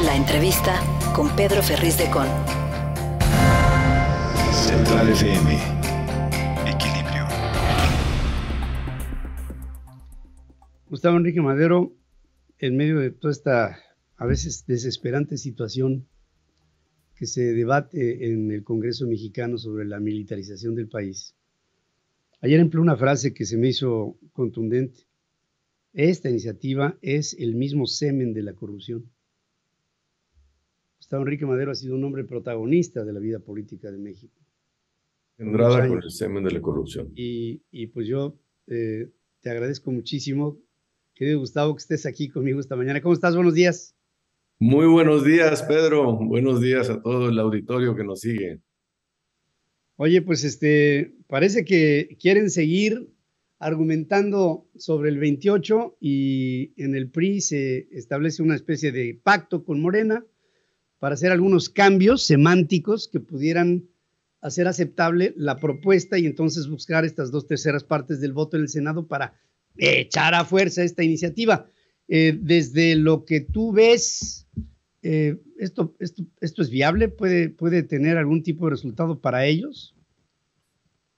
La entrevista con Pedro Ferriz de Con. Central FM. Equilibrio. Gustavo Enrique Madero, en medio de toda esta a veces desesperante situación que se debate en el Congreso mexicano sobre la militarización del país, ayer empleó una frase que se me hizo contundente. Esta iniciativa es el mismo semen de la corrupción. Gustavo Enrique Madero ha sido un hombre protagonista de la vida política de México. Engendrada con el semen de la corrupción. Y pues yo te agradezco muchísimo, querido Gustavo, que estés aquí conmigo esta mañana. ¿Cómo estás? Buenos días. Muy buenos días, Pedro. Buenos días a todo el auditorio que nos sigue. Oye, pues parece que quieren seguir argumentando sobre el 28 y en el PRI se establece una especie de pacto con Morena para hacer algunos cambios semánticos que pudieran hacer aceptable la propuesta y entonces buscar estas 2/3 partes del voto en el Senado para echar a fuerza esta iniciativa. Desde lo que tú ves, ¿esto es viable? ¿Puede tener algún tipo de resultado para ellos?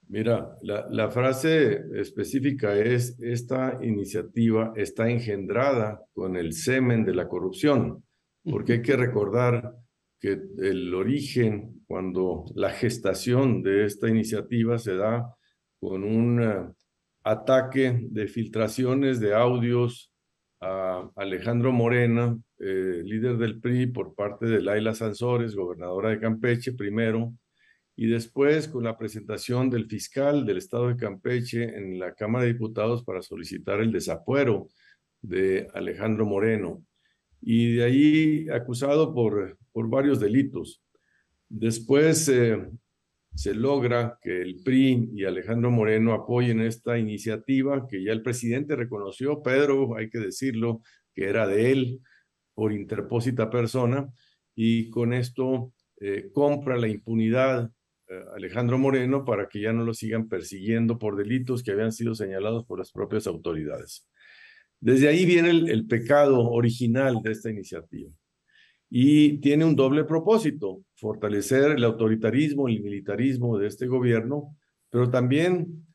Mira, la frase específica es: esta iniciativa está engendrada con el semen de la corrupción, porque hay que recordar que el origen, cuando la gestación de esta iniciativa se da con un ataque de filtraciones de audios a Alejandro Moreno, líder del PRI, por parte de Laila Sansores, gobernadora de Campeche primero, y después con la presentación del fiscal del estado de Campeche en la Cámara de Diputados para solicitar el desafuero de Alejandro Moreno, y de ahí acusado por varios delitos. Después se logra que el PRI y Alejandro Moreno apoyen esta iniciativa que ya el presidente reconoció, Pedro, hay que decirlo, que era de él por interpósita persona, y con esto compra la impunidad Alejandro Moreno para que ya no lo sigan persiguiendo por delitos que habían sido señalados por las propias autoridades. Desde ahí viene el pecado original de esta iniciativa. Y tiene un doble propósito: fortalecer el autoritarismo, el militarismo de este gobierno, pero también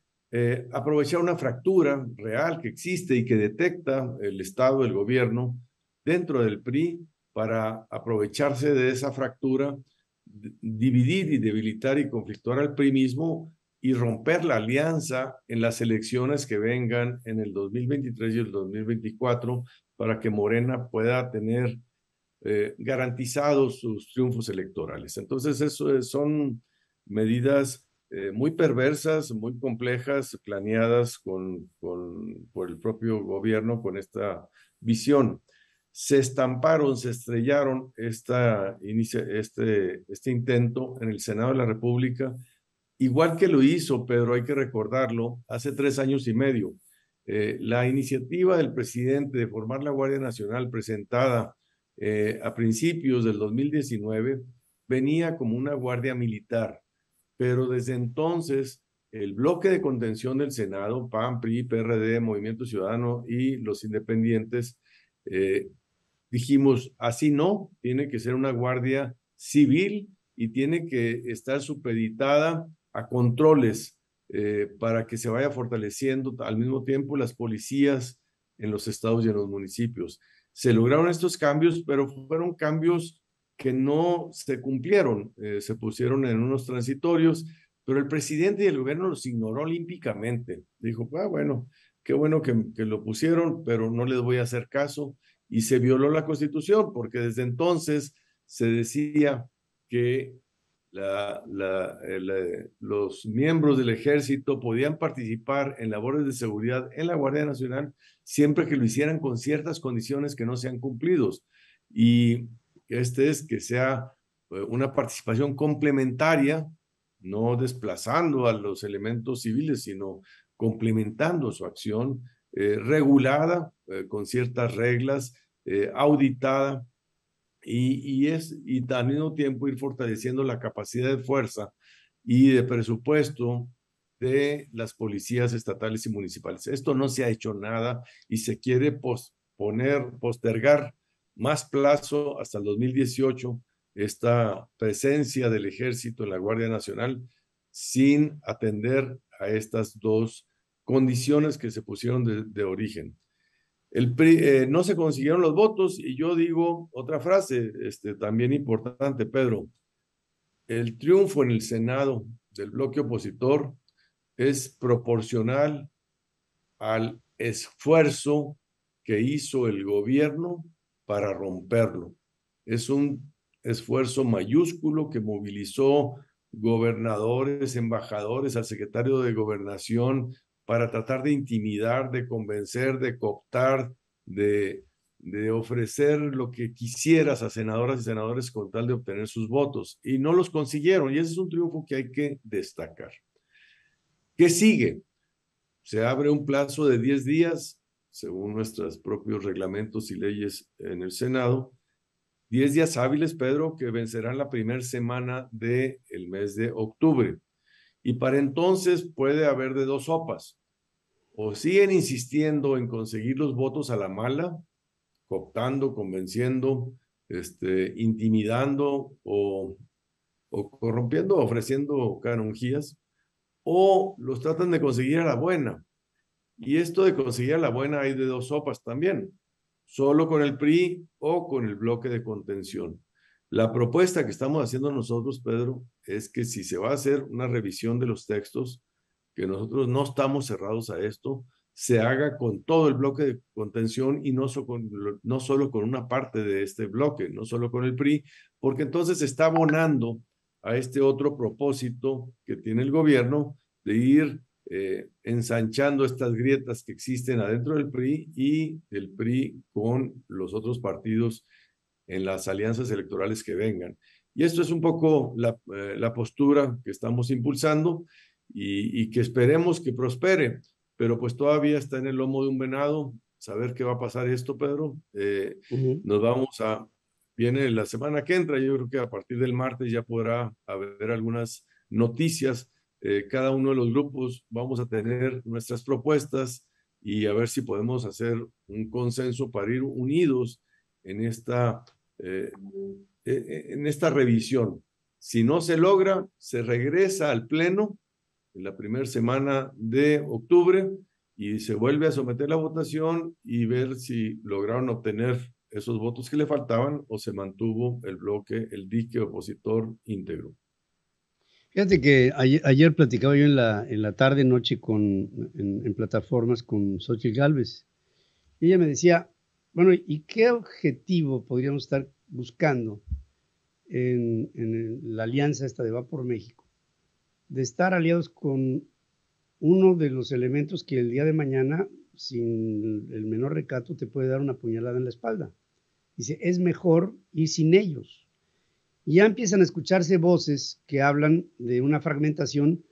aprovechar una fractura real que existe y que detecta el Estado, el gobierno, dentro del PRI, para aprovecharse de esa fractura, dividir y debilitar y conflictuar al PRI mismo y romper la alianza en las elecciones que vengan en el 2023 y el 2024 para que Morena pueda tener garantizados sus triunfos electorales. Entonces, eso son medidas muy perversas, muy complejas, planeadas por el propio gobierno con esta visión. Se estamparon, se estrellaron este intento en el Senado de la República, igual que lo hizo, Pedro, hay que recordarlo, hace 3 años y medio. La iniciativa del presidente de formar la Guardia Nacional, presentada a principios del 2019, venía como una guardia militar, pero desde entonces el bloque de contención del Senado, PAN, PRI, PRD, Movimiento Ciudadano y los independientes, dijimos, así no, tiene que ser una guardia civil y tiene que estar supeditada a controles para que se vaya fortaleciendo al mismo tiempo las policías en los estados y en los municipios. Se lograron estos cambios, pero fueron cambios que no se cumplieron, se pusieron en unos transitorios, pero el presidente y el gobierno los ignoró olímpicamente. Dijo, bueno, qué bueno que lo pusieron, pero no les voy a hacer caso, y se violó la Constitución, porque desde entonces se decía que los miembros del ejército podían participar en labores de seguridad en la Guardia Nacional siempre que lo hicieran con ciertas condiciones que no sean cumplidos, y que sea una participación complementaria, no desplazando a los elementos civiles, sino complementando su acción, regulada con ciertas reglas, auditada, y al mismo tiempo ir fortaleciendo la capacidad de fuerza y de presupuesto de las policías estatales y municipales. Esto no se ha hecho nada y se quiere postergar más plazo hasta el 2018 esta presencia del ejército en la Guardia Nacional sin atender a estas dos condiciones que se pusieron de origen. El PRI, no se consiguieron los votos y yo digo otra frase también importante, Pedro. El triunfo en el Senado del bloque opositor es proporcional al esfuerzo que hizo el gobierno para romperlo. Es un esfuerzo mayúsculo que movilizó gobernadores, embajadores, al secretario de Gobernación para tratar de intimidar, de convencer, de cooptar, de ofrecer lo que quisieras a senadoras y senadores con tal de obtener sus votos. Y no los consiguieron, y ese es un triunfo que hay que destacar. ¿Qué sigue? Se abre un plazo de 10 días, según nuestros propios reglamentos y leyes en el Senado, 10 días hábiles, Pedro, que vencerán la primera semana del mes de octubre. Y para entonces puede haber de dos sopas. O siguen insistiendo en conseguir los votos a la mala, cooptando, convenciendo, intimidando o corrompiendo, ofreciendo canonjías, o los tratan de conseguir a la buena. Y esto de conseguir a la buena hay de dos sopas también, solo con el PRI o con el bloque de contención. La propuesta que estamos haciendo nosotros, Pedro, es que si se va a hacer una revisión de los textos, que nosotros no estamos cerrados a esto, se haga con todo el bloque de contención y no solo con una parte de este bloque, no solo con el PRI, porque entonces se está abonando a este otro propósito que tiene el gobierno de ir ensanchando estas grietas que existen adentro del PRI y el PRI con los otros partidos en las alianzas electorales que vengan. Y esto es un poco la postura que estamos impulsando y que esperemos que prospere, pero pues todavía está en el lomo de un venado saber qué va a pasar esto, Pedro. Nos vamos viene la semana que entra, yo creo que a partir del martes ya podrá haber algunas noticias. Cada uno de los grupos vamos a tener nuestras propuestas y a ver si podemos hacer un consenso para ir unidos en esta revisión. Si no se logra, se regresa al Pleno en la primera semana de octubre y se vuelve a someter la votación y ver si lograron obtener esos votos que le faltaban o se mantuvo el bloque, el dique opositor íntegro. Fíjate que ayer platicaba yo en la tarde, noche en plataformas con Xochitl Gálvez. Y ella me decía, bueno, ¿y qué objetivo podríamos estar buscando en la alianza esta de Va por México? De estar aliados con uno de los elementos que el día de mañana, sin el menor recato, te puede dar una puñalada en la espalda. Dice, es mejor ir sin ellos. Y ya empiezan a escucharse voces que hablan de una fragmentación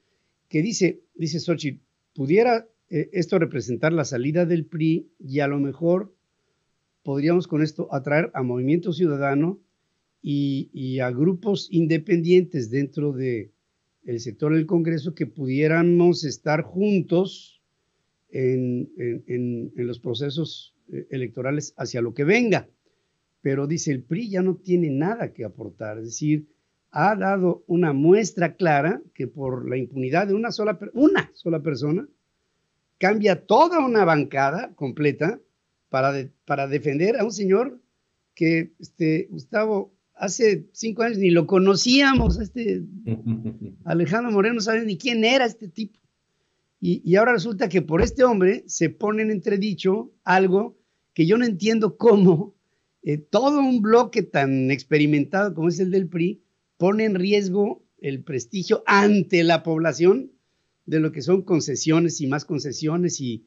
que dice Xochitl, pudiera esto representar la salida del PRI y a lo mejor podríamos con esto atraer a Movimiento Ciudadano y a grupos independientes dentro del sector del Congreso que pudiéramos estar juntos en los procesos electorales hacia lo que venga. Pero dice, el PRI ya no tiene nada que aportar, es decir, ha dado una muestra clara que por la impunidad de una sola persona cambia toda una bancada completa para defender a un señor que, Gustavo, hace 5 años ni lo conocíamos, Alejandro Moreno no sabe ni quién era este tipo. Y ahora resulta que por este hombre se pone en entredicho algo que yo no entiendo cómo todo un bloque tan experimentado como es el del PRI pone en riesgo el prestigio ante la población de lo que son concesiones y más concesiones y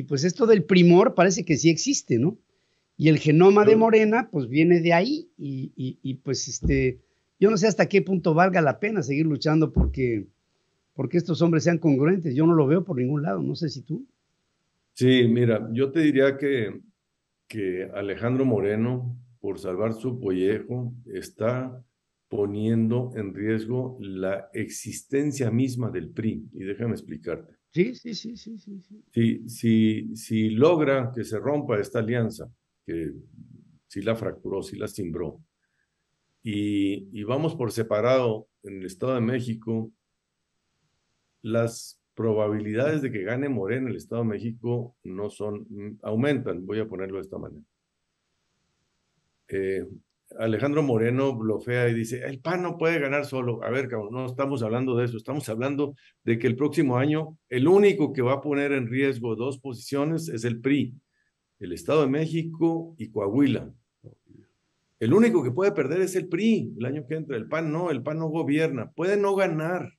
pues esto del primor parece que sí existe, ¿no? Y el genoma de Morena pues viene de ahí y pues yo no sé hasta qué punto valga la pena seguir luchando porque estos hombres sean congruentes. Yo no lo veo por ningún lado, no sé si tú. Sí, mira, yo te diría que Alejandro Moreno, por salvar su pellejo, está poniendo en riesgo la existencia misma del PRI. Y déjame explicarte. Sí. Si logra que se rompa esta alianza, que sí la fracturó, sí la cimbró. Y vamos por separado en el Estado de México. Las probabilidades de que gane Morena en el Estado de México no son, aumentan, voy a ponerlo de esta manera. Alejandro Moreno blofea y dice, el PAN no puede ganar solo. A ver, cabrón, no estamos hablando de eso, estamos hablando de que el próximo año el único que va a poner en riesgo 2 posiciones es el PRI, el Estado de México y Coahuila. El único que puede perder es el PRI el año que entra. El PAN no gobierna, puede no ganar,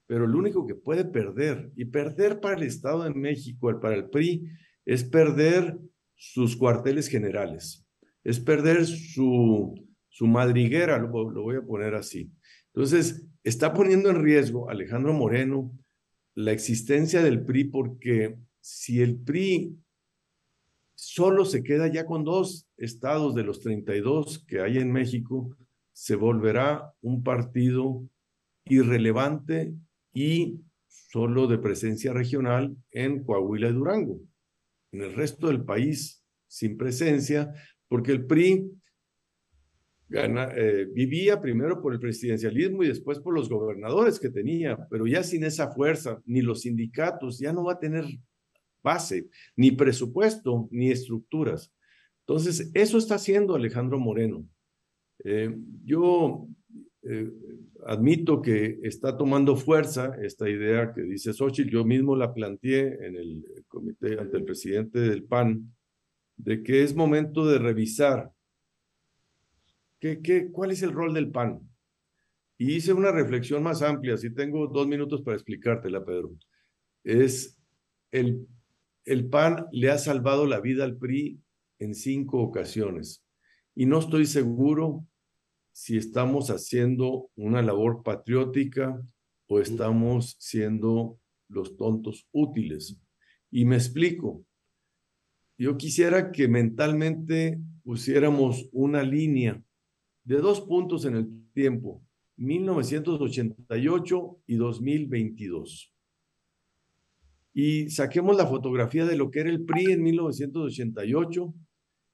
pero el único que puede perder, y perder para el Estado de México, para el PRI, es perder sus cuarteles generales, es perder su madriguera, lo voy a poner así. Entonces, está poniendo en riesgo Alejandro Moreno la existencia del PRI, porque si el PRI solo se queda ya con 2 estados de los 32 que hay en México, se volverá un partido irrelevante y solo de presencia regional en Coahuila y Durango. En el resto del país, sin presencia, porque el PRI vivía primero por el presidencialismo y después por los gobernadores que tenía, pero ya sin esa fuerza, ni los sindicatos, ya no va a tener base, ni presupuesto, ni estructuras. Entonces, eso está haciendo Alejandro Moreno. Yo admito que está tomando fuerza esta idea que dice Xóchitl, yo mismo la planteé en el comité ante el presidente del PAN, de que es momento de revisar cuál es el rol del PAN. Y hice una reflexión más amplia, si tengo 2 minutos para explicártela, Pedro. Es el PAN le ha salvado la vida al PRI en 5 ocasiones. Y no estoy seguro si estamos haciendo una labor patriótica o estamos siendo los tontos útiles. Y me explico. Yo quisiera que mentalmente pusiéramos una línea de 2 puntos en el tiempo, 1988 y 2022. Y saquemos la fotografía de lo que era el PRI en 1988.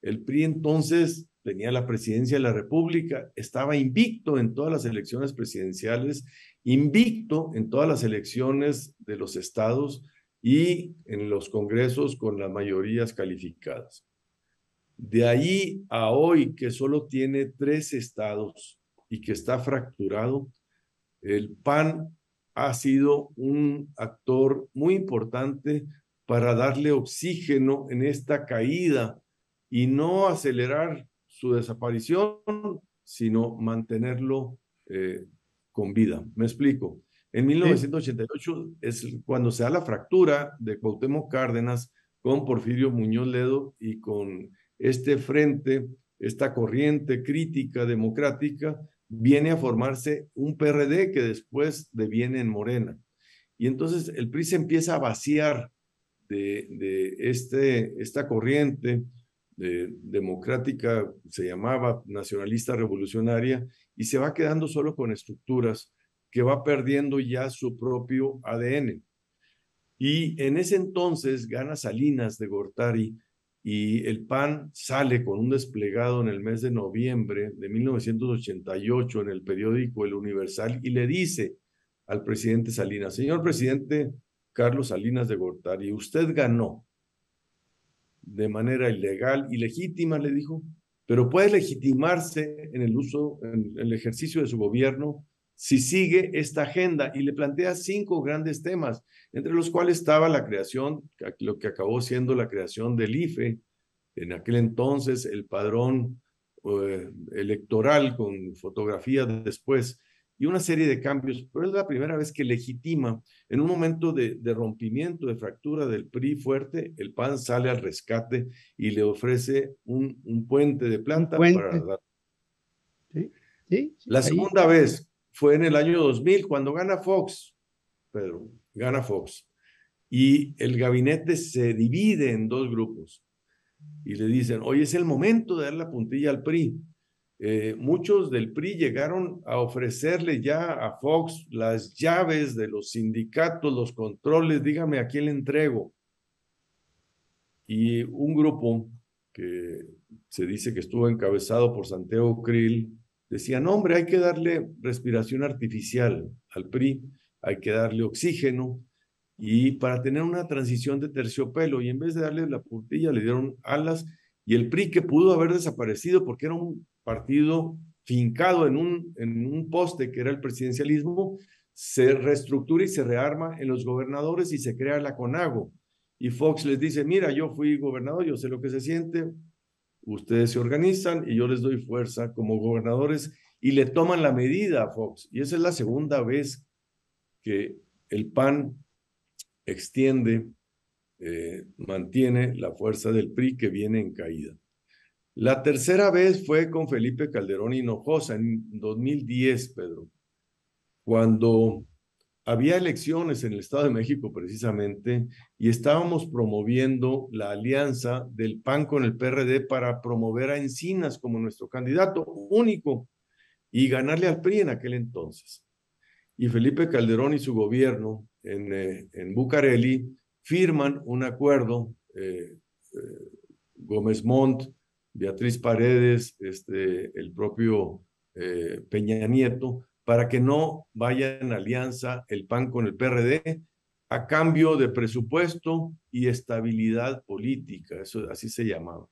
El PRI entonces tenía la presidencia de la República, estaba invicto en todas las elecciones presidenciales, invicto en todas las elecciones de los estados y en los congresos con las mayorías calificadas. De ahí a hoy, que solo tiene 3 estados y que está fracturado, el PAN ha sido un actor muy importante para darle oxígeno en esta caída y no acelerar su desaparición, sino mantenerlo con vida. Me explico. En 1988 es cuando se da la fractura de Cuauhtémoc Cárdenas con Porfirio Muñoz Ledo y con este frente, esta corriente crítica democrática, viene a formarse un PRD que después deviene en Morena. Y entonces el PRI se empieza a vaciar de esta corriente democrática, se llamaba nacionalista revolucionaria, y se va quedando solo con estructuras que va perdiendo ya su propio ADN. Y en ese entonces gana Salinas de Gortari y el PAN sale con un desplegado en el mes de noviembre de 1988 en el periódico El Universal y le dice al presidente Salinas, señor presidente Carlos Salinas de Gortari, usted ganó de manera ilegal, ilegítima, le dijo, pero puede legitimarse en el uso, en el ejercicio de su gobierno si sigue esta agenda, y le plantea 5 grandes temas, entre los cuales estaba la creación, lo que acabó siendo la creación del IFE, en aquel entonces el padrón electoral con fotografía después, y una serie de cambios, pero es la primera vez que legitima, en un momento de rompimiento, de fractura del PRI fuerte, el PAN sale al rescate y le ofrece un puente de plata para dar. Sí, la segunda vez fue en el año 2000, cuando gana Fox, Pedro, gana Fox, y el gabinete se divide en 2 grupos, y le dicen, oye, es el momento de dar la puntilla al PRI. Muchos del PRI llegaron a ofrecerle ya a Fox las llaves de los sindicatos, los controles, dígame a quién le entrego. Y un grupo que se dice que estuvo encabezado por Santiago Krill, decían, hombre, hay que darle respiración artificial al PRI, hay que darle oxígeno, y para tener una transición de terciopelo, y en vez de darle la puntilla, le dieron alas, y el PRI, que pudo haber desaparecido porque era un partido fincado en un poste que era el presidencialismo, se reestructura y se rearma en los gobernadores y se crea la CONAGO. Y Fox les dice, mira, yo fui gobernador, yo sé lo que se siente, ustedes se organizan y yo les doy fuerza como gobernadores, y le toman la medida a Fox. Y esa es la segunda vez que el PAN extiende, mantiene la fuerza del PRI, que viene en caída. La tercera vez fue con Felipe Calderón Hinojosa en 2010, Pedro, cuando había elecciones en el Estado de México precisamente, y estábamos promoviendo la alianza del PAN con el PRD para promover a Encinas como nuestro candidato único y ganarle al PRI en aquel entonces. Y Felipe Calderón y su gobierno en Bucareli firman un acuerdo, Gómez Montt, Beatriz Paredes, el propio Peña Nieto, para que no vaya en alianza el PAN con el PRD a cambio de presupuesto y estabilidad política, eso así se llamaba.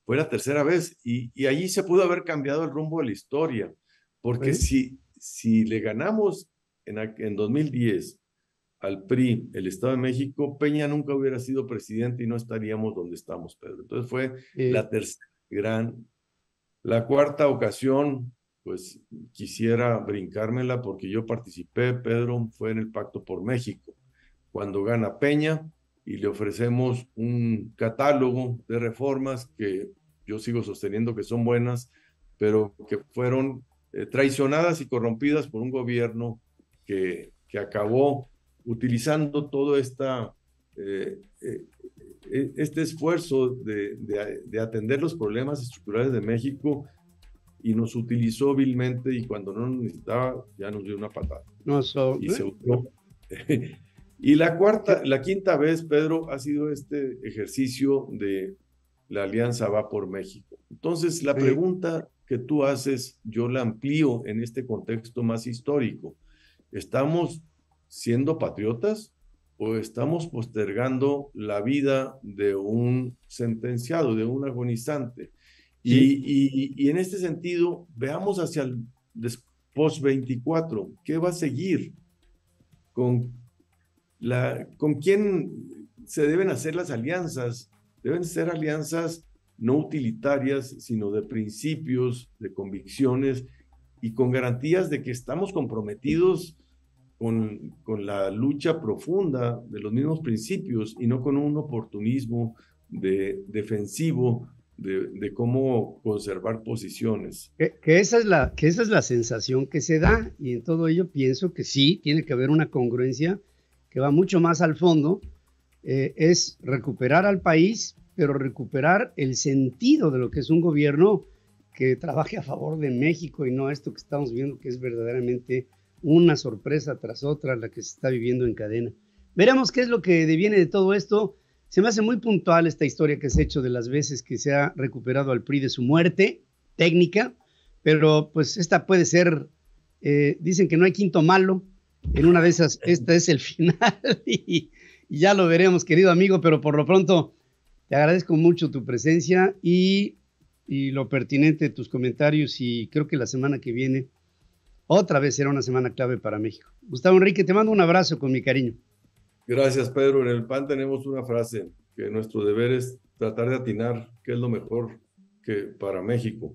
Fue la tercera vez y allí se pudo haber cambiado el rumbo de la historia, porque si le ganamos en 2010 al PRI, el Estado de México, Peña nunca hubiera sido presidente y no estaríamos donde estamos, Pedro. Entonces fue la tercera gran. La cuarta ocasión, pues quisiera brincármela porque yo participé, Pedro, fue en el Pacto por México, cuando gana Peña y le ofrecemos un catálogo de reformas que yo sigo sosteniendo que son buenas, pero que fueron traicionadas y corrompidas por un gobierno que acabó utilizando todo este esfuerzo de atender los problemas estructurales de México, y nos utilizó vilmente, y cuando no nos necesitaba ya nos dio una patada. Y se usó. Y la quinta vez, Pedro, ha sido este ejercicio de la Alianza Va por México. Entonces, la pregunta que tú haces, yo la amplío en este contexto más histórico. ¿Estamos siendo patriotas o estamos postergando la vida de un sentenciado, de un agonizante? Y en este sentido, veamos hacia el post-24. ¿Qué va a seguir? ¿Con quién se deben hacer las alianzas? Deben ser alianzas no utilitarias, sino de principios, de convicciones y con garantías de que estamos comprometidos con la lucha profunda de los mismos principios y no con un oportunismo defensivo de cómo conservar posiciones. Que esa es la sensación que se da, y en todo ello pienso que sí, tiene que haber una congruencia que va mucho más al fondo, es recuperar al país, pero recuperar el sentido de lo que es un gobierno que trabaje a favor de México y no esto que estamos viendo, que es verdaderamente una sorpresa tras otra la que se está viviendo en cadena. Veremos qué es lo que deviene de todo esto. Se me hace muy puntual esta historia que se ha hecho de las veces que se ha recuperado al PRI de su muerte técnica, pero pues esta puede ser, dicen que no hay quinto malo, en una de esas, esta es el final y ya lo veremos, querido amigo, pero por lo pronto te agradezco mucho tu presencia y lo pertinente de tus comentarios, y creo que la semana que viene otra vez será una semana clave para México. Gustavo Enrique, te mando un abrazo con mi cariño. Gracias, Pedro. En el PAN tenemos una frase, que nuestro deber es tratar de atinar qué es lo mejor para México,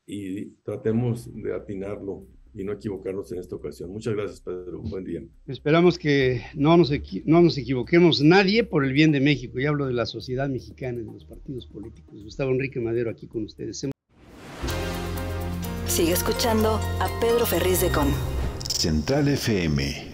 y tratemos de atinarlo y no equivocarnos en esta ocasión. Muchas gracias, Pedro. Buen día. Esperamos que no nos equivoquemos nadie por el bien de México. Y hablo de la sociedad mexicana y de los partidos políticos. Gustavo Enrique Madero aquí con ustedes. Sigue escuchando a Pedro Ferriz de Con. Central FM.